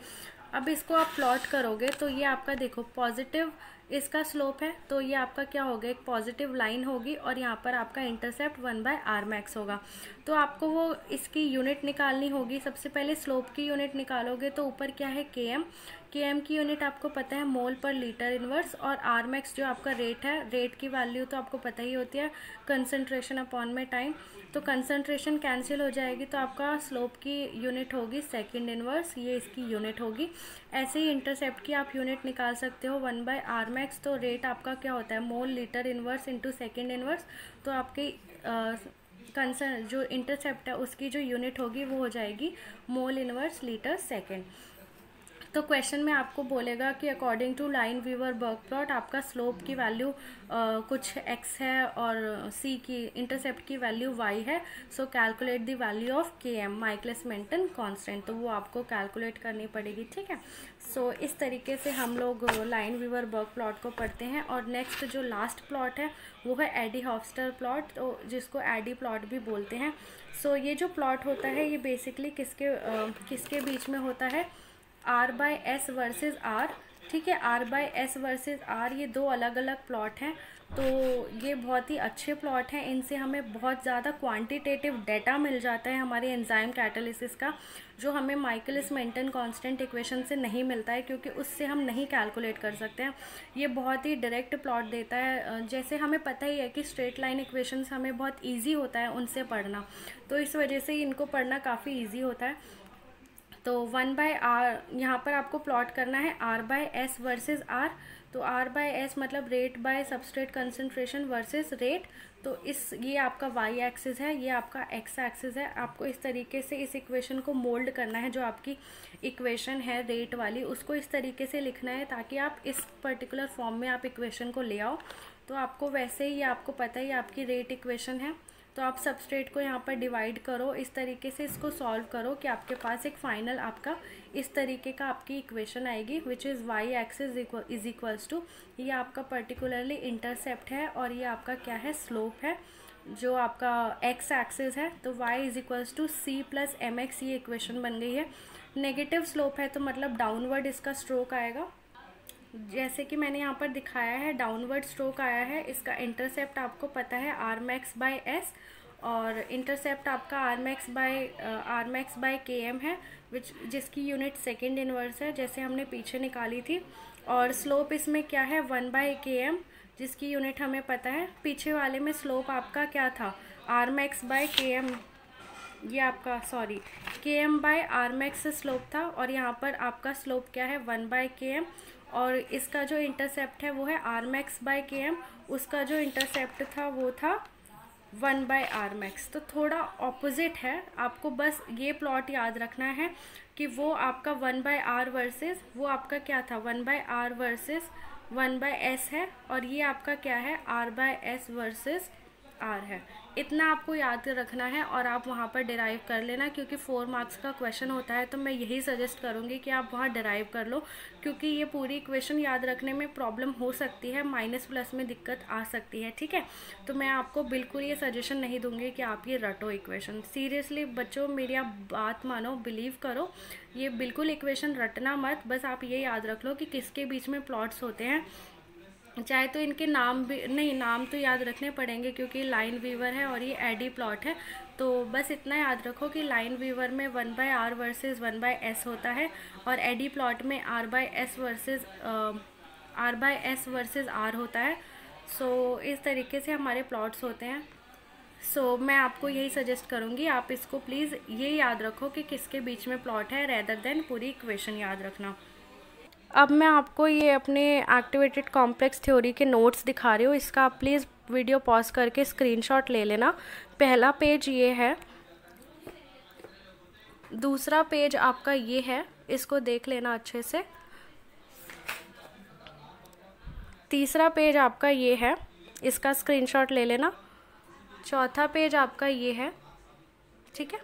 अब इसको आप प्लॉट करोगे तो ये आपका देखो पॉजिटिव इसका स्लोप है, तो ये आपका क्या होगा, एक पॉजिटिव लाइन होगी और यहाँ पर आपका इंटरसेप्ट 1/R max होगा। तो आपको वो इसकी यूनिट निकालनी होगी। सबसे पहले स्लोप की यूनिट निकालोगे तो ऊपर क्या है, Km की यूनिट आपको पता है मोल पर लीटर इनवर्स, और R max जो आपका रेट है, रेट की वैल्यू तो आपको पता ही होती है कंसंट्रेशन अपॉन में टाइम। तो कंसंट्रेशन कैंसिल हो जाएगी तो आपका स्लोप की यूनिट होगी सेकंड इनवर्स, ये इसकी यूनिट होगी। ऐसे ही इंटरसेप्ट की आप यूनिट निकाल सकते हो 1/R max। तो रेट आपका क्या होता है, mole litre inverse into second inverse. तो आपकी जो इंटरसेप्ट है उसकी जो यूनिट होगी वो हो जाएगी मोल इनवर्स लीटर सेकेंड। तो क्वेश्चन में आपको बोलेगा कि according to Lineweaver Burk plot आपका स्लोप की वैल्यू कुछ x है और c की इंटरसेप्ट की वैल्यू y है। So calculate the value of km Michaelis Menten constant, तो वो आपको कैलकुलेट करनी पड़ेगी, ठीक है। सो इस तरीके से हम लोग लाइन वीवर बर्ग प्लॉट को पढ़ते हैं। और नेक्स्ट जो लास्ट प्लॉट है वो है एडी हॉफस्टर प्लॉट, तो जिसको एडी प्लॉट भी बोलते हैं। सो ये जो प्लॉट होता है ये बेसिकली किसके बीच में होता है, R by S versus R, ठीक है। R by S versus R ये दो अलग अलग प्लॉट हैं, तो ये बहुत ही अच्छे प्लॉट हैं। इनसे हमें बहुत ज़्यादा क्वांटिटेटिव डेटा मिल जाता है हमारे एंजाइम कैटालिसिस का, जो हमें माइकलिस मेंटन कांस्टेंट इक्वेशन से नहीं मिलता है, क्योंकि उससे हम नहीं कैलकुलेट कर सकते हैं। ये बहुत ही डायरेक्ट प्लॉट देता है। जैसे हमें पता ही है कि स्ट्रेट लाइन इक्वेशंस हमें बहुत ईजी होता है उनसे पढ़ना, तो इस वजह से इनको पढ़ना काफ़ी ईजी होता है। तो 1 बाय आर यहाँ पर आपको प्लॉट करना है R by S versus R. तो R बाय एस मतलब rate by substrate concentration versus rate. तो ये आपका y एक्सिस है, ये आपका x एक्सिस है। आपको इस तरीके से इस इक्वेशन को मोल्ड करना है, जो आपकी इक्वेशन है रेट वाली उसको इस तरीके से लिखना है ताकि आप इस पर्टिकुलर फॉर्म में आप इक्वेशन को ले आओ। तो आपको वैसे ही आपको पता ही आपकी रेट इक्वेशन है, तो आप सबस्ट्रेट को यहाँ पर डिवाइड करो, इस तरीके से इसको सॉल्व करो कि आपके पास एक फाइनल आपका इस तरीके का आपकी इक्वेशन आएगी, which is y axis is equals to, ये आपका पर्टिकुलरली इंटरसेप्ट है और ये आपका क्या है, स्लोप है, जो आपका x एक्सिस है। तो y is equals to c plus M X, ये इक्वेशन बन गई है। नेगेटिव स्लोप है तो मतलब डाउनवर्ड इसका स्ट्रोक आएगा, जैसे कि मैंने यहाँ पर दिखाया है डाउनवर्ड स्ट्रोक आया है। इसका इंटरसेप्ट आपको पता है आर मैक्स बाय एस, और इंटरसेप्ट आपका are max by K M है, जिसकी यूनिट सेकेंड इनवर्स है, जैसे हमने पीछे निकाली थी। और स्लोप इसमें क्या है, 1 बाय के एम, जिसकी यूनिट हमें पता है। पीछे वाले में स्लोप आपका क्या था, R max by K M, ये आपका sorry K M by R max slope था, और यहाँ पर आपका स्लोप क्या है, 1 बाय के एम। और इसका जो इंटरसेप्ट है वो है are max by K M, उसका जो इंटरसेप्ट था वो था 1 बाय आर मैक्स। तो थोड़ा ऑपोजिट है, आपको बस ये प्लॉट याद रखना है कि वो आपका 1 बाय आर वर्सेस, वो आपका क्या था, 1 by R versus 1 by S है, और ये आपका क्या है, R by S versus R है। इतना आपको याद रखना है और आप वहाँ पर डिराइव कर लेना, क्योंकि 4 मार्क्स का क्वेश्चन होता है, तो मैं यही सजेस्ट करूँगी कि आप वहाँ डिराइव कर लो, क्योंकि ये पूरी इक्वेशन याद रखने में प्रॉब्लम हो सकती है, माइनस प्लस में दिक्कत आ सकती है, ठीक है। तो मैं आपको बिल्कुल ये सजेशन नहीं दूँगी कि आप ये रटो इक्वेशन। सीरियसली बच्चों, मेरी आप बात मानो, बिलीव करो, ये बिल्कुल इक्वेशन रटना मत, बस आप ये याद रख लो कि किसके बीच में प्लॉट्स होते हैं। चाहे तो इनके नाम भी नहीं, नाम तो याद रखने पड़ेंगे क्योंकि लाइन वीवर है और ये एडी प्लॉट है। तो बस इतना याद रखो कि लाइन वीवर में 1 by R versus 1 by S होता है, और एडी प्लॉट में R by S versus R होता है। सो इस तरीके से हमारे प्लॉट्स होते हैं। सो मैं आपको यही सजेस्ट करूँगी, आप इसको प्लीज़ ये याद रखो कि किसके बीच में प्लॉट है, रेदर देन पूरी इक्वेशन याद रखना। अब मैं आपको ये अपने एक्टिवेटेड कॉम्प्लेक्स थ्योरी के नोट्स दिखा रही हूँ, इसका आप प्लीज़ वीडियो पॉज करके स्क्रीनशॉट ले लेना। पहला पेज ये है, दूसरा पेज आपका ये है, इसको देख लेना अच्छे से। तीसरा पेज आपका ये है, इसका स्क्रीनशॉट ले लेना। चौथा पेज आपका ये है, ठीक है।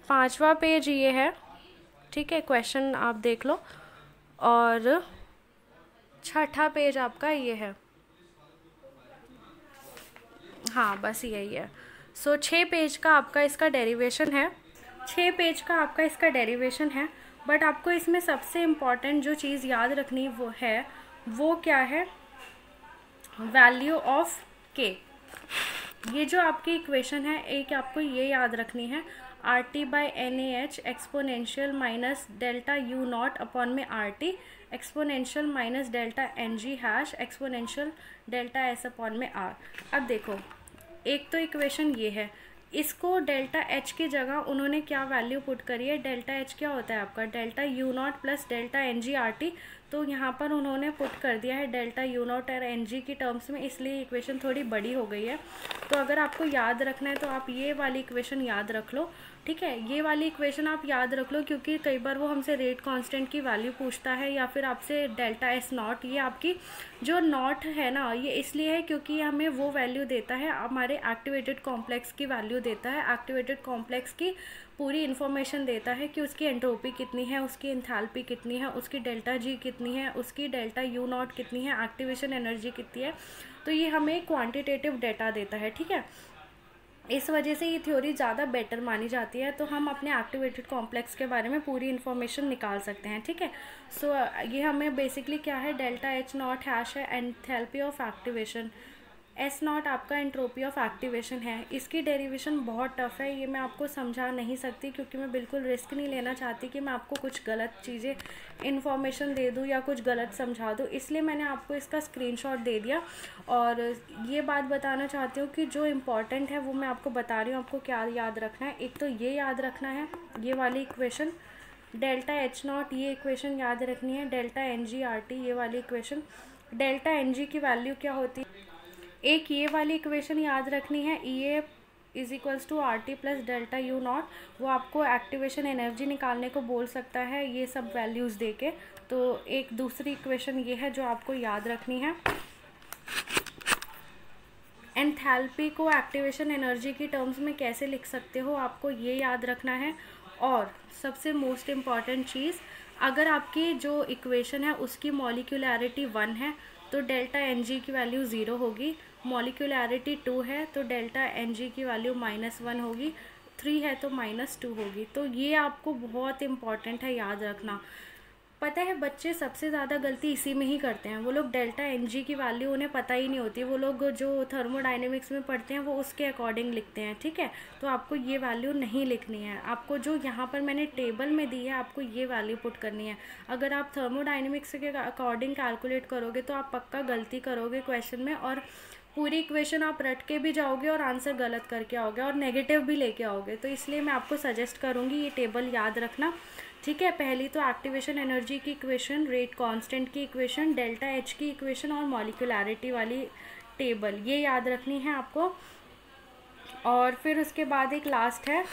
पांचवा पेज ये है, ठीक है, क्वेश्चन आप देख लो। और छठा पेज आपका ये है, हाँ बस यही है। सो 6 पेज का आपका इसका डेरिवेशन है, 6 पेज का आपका इसका डेरिवेशन है। बट आपको इसमें सबसे इम्पॉर्टेंट जो चीज़ याद रखनी वो है, वो क्या है, वैल्यू ऑफ के। ये जो आपकी इक्वेशन है, एक आपको ये याद रखनी है, RT by NaH exponential minus delta U not upon में RT exponential minus delta NG hash exponential delta S upon में R। अब देखो, एक तो इक्वेशन ये है, इसको डेल्टा H की जगह उन्होंने क्या वैल्यू पुट करी है, डेल्टा H क्या होता है आपका, delta U not plus delta NG RT। तो यहाँ पर उन्होंने पुट कर दिया है डेल्टा यू नॉट और एन जी की टर्म्स में, इसलिए इक्वेशन थोड़ी बड़ी हो गई है। तो अगर आपको याद रखना है तो आप ये वाली इक्वेशन याद रख लो, ठीक है। ये वाली इक्वेशन आप याद रख लो, क्योंकि कई बार वो हमसे रेट कांस्टेंट की वैल्यू पूछता है या फिर आपसे डेल्टा एस नॉट। ये आपकी जो नॉट है ना, ये इसलिए है क्योंकि हमें वो वैल्यू देता है, हमारे एक्टिवेटेड कॉम्प्लेक्स की वैल्यू देता है, एक्टिवेटेड कॉम्प्लेक्स की पूरी इन्फॉर्मेशन देता है कि उसकी एंट्रोपी कितनी है, उसकी एंथैल्पी कितनी है, उसकी डेल्टा जी कितनी है, उसकी डेल्टा यू नॉट कितनी है, एक्टिवेशन एनर्जी कितनी है। तो ये हमें क्वांटिटेटिव डेटा देता है, ठीक है। इस वजह से ये थ्योरी ज़्यादा बेटर मानी जाती है। तो हम अपने एक्टिवेटेड कॉम्प्लेक्स के बारे में पूरी इन्फॉर्मेशन निकाल सकते हैं, ठीक है। सो ये हमें बेसिकली क्या है, डेल्टा एच नॉट हैश है enthalpy of activation, S not आपका एंट्रोपी ऑफ एक्टिवेशन है। इसकी डेरिवेशन बहुत टफ है, ये मैं आपको समझा नहीं सकती क्योंकि मैं बिल्कुल रिस्क नहीं लेना चाहती कि मैं आपको कुछ गलत चीज़ें इन्फॉर्मेशन दे दूँ या कुछ गलत समझा दूँ, इसलिए मैंने आपको इसका स्क्रीनशॉट दे दिया। और ये बात बताना चाहती हूँ कि जो इम्पॉर्टेंट है वो मैं आपको बता रही हूँ, आपको क्या याद रखना है। एक तो ये याद रखना है, ये वाली इक्वेशन डेल्टा एच नॉट, ये इक्वेशन याद रखनी है। Delta N G R T, ये वाली इक्वेशन। डेल्टा एन जी की वैल्यू क्या होती है, एक ये वाली इक्वेशन याद रखनी है, E A is equals to R T plus delta U naught. वो आपको एक्टिवेशन एनर्जी निकालने को बोल सकता है ये सब वैल्यूज़ दे के। तो एक दूसरी इक्वेशन ये है जो आपको याद रखनी है। एंथैल्पी को एक्टिवेशन एनर्जी की टर्म्स में कैसे लिख सकते हो, आपको ये याद रखना है। और सबसे मोस्ट इम्पॉर्टेंट चीज़, अगर आपकी जो इक्वेशन है उसकी मॉलिक्यूलैरिटी 1 है तो डेल्टा एन जी की वैल्यू 0 होगी, मॉलिक्यूलैरिटी 2 है तो डेल्टा एन जी की वैल्यू -1 होगी, 3 है तो -2 होगी। तो ये आपको बहुत इम्पॉर्टेंट है याद रखना। पता है बच्चे सबसे ज़्यादा गलती इसी में ही करते हैं, वो लोग डेल्टा एन जी की वैल्यू उन्हें पता ही नहीं होती, वो लोग जो थर्मोडाइनमिक्स में पढ़ते हैं वो उसके अकॉर्डिंग लिखते हैं, ठीक है। तो आपको ये वैल्यू नहीं लिखनी है, आपको जो यहाँ पर मैंने टेबल में दी है आपको ये वैल्यू पुट करनी है। अगर आप थर्मोडाइनमिक्स के अकॉर्डिंग कैलकुलेट करोगे तो आप पक्का गलती करोगे क्वेश्चन में, और पूरी इक्वेशन आप रट के भी जाओगे और आंसर गलत करके आओगे और नेगेटिव भी लेके आओगे। तो इसलिए मैं आपको सजेस्ट करूँगी ये टेबल याद रखना, ठीक है। पहली तो एक्टिवेशन एनर्जी की इक्वेशन, रेट कांस्टेंट की इक्वेशन, डेल्टा एच की इक्वेशन और मॉलिक्यूलैरिटी वाली टेबल, ये याद रखनी है आपको। और फिर उसके बाद एक लास्ट है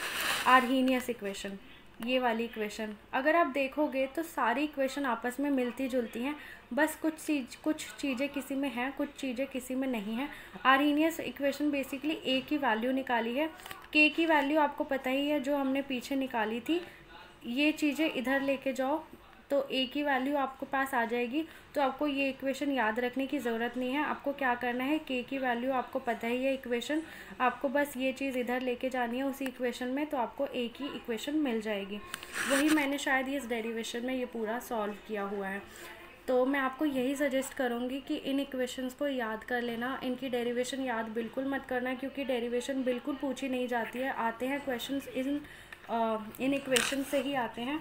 आर्हीनियस इक्वेशन, ये वाली इक्वेशन। अगर आप देखोगे तो सारी इक्वेशन आपस में मिलती जुलती हैं, बस कुछ चीज़ें किसी में हैं, कुछ चीज़ें किसी में नहीं हैं। आर्हीनियस इक्वेशन बेसिकली ए की वैल्यू निकाली है, के की वैल्यू आपको पता ही है जो हमने पीछे निकाली थी। ये चीज़ें इधर लेके जाओ तो ए की वैल्यू आपको पास आ जाएगी। तो आपको ये इक्वेशन याद रखने की ज़रूरत नहीं है, आपको क्या करना है, के की वैल्यू आपको पता ही है इक्वेशन, आपको बस ये चीज़ इधर लेके जानी है उसी इक्वेशन में, तो आपको ए की इक्वेशन मिल जाएगी। वही मैंने शायद इस डेरिवेशन में ये पूरा सॉल्व किया हुआ है। तो मैं आपको यही सजेस्ट करूँगी कि इन इक्वेशंस को याद कर लेना, इनकी डेरिवेशन याद बिल्कुल मत करना क्योंकि डेरिवेशन बिल्कुल पूछी नहीं जाती है, आते हैं क्वेश्चंस इन इक्वेशन से ही आते हैं।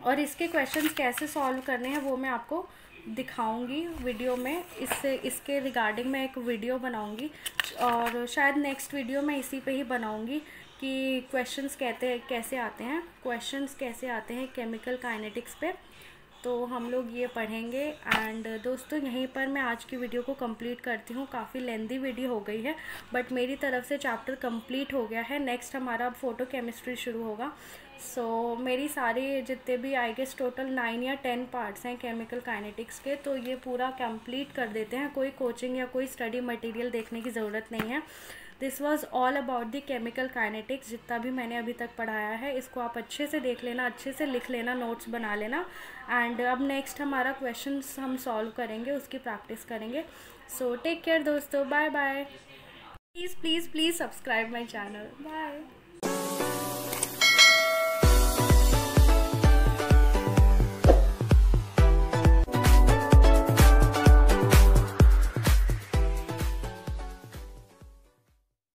और इसके क्वेश्चंस कैसे सॉल्व करने हैं वो मैं आपको दिखाऊंगी वीडियो में, इसके रिगार्डिंग मैं एक वीडियो बनाऊंगी और शायद नेक्स्ट वीडियो मैं इसी पे ही बनाऊंगी कि क्वेश्चंस कैसे आते हैं, क्वेश्चंस कैसे आते हैं केमिकल काइनेटिक्स पे, तो हम लोग ये पढ़ेंगे। एंड दोस्तों यहीं पर मैं आज की वीडियो को कंप्लीट करती हूँ, काफ़ी लेंदी वीडियो हो गई है बट मेरी तरफ से चैप्टर कंप्लीट हो गया है। नेक्स्ट हमारा अब फोटो केमिस्ट्री शुरू होगा। सो मेरी सारी जितने भी आई गेस टोटल 9 या 10 पार्ट्स हैं केमिकल काइनेटिक्स के, तो ये पूरा कंप्लीट कर देते हैं, कोई कोचिंग या कोई स्टडी मटेरियल देखने की ज़रूरत नहीं है। This was all about the chemical kinetics, जितना भी मैंने अभी तक पढ़ाया है इसको आप अच्छे से देख लेना, अच्छे से लिख लेना, नोट्स बना लेना। एंड अब नेक्स्ट हमारा क्वेश्चंस हम सॉल्व करेंगे, उसकी प्रैक्टिस करेंगे। सो टेक केयर दोस्तों, bye bye. Please please please subscribe my channel, bye.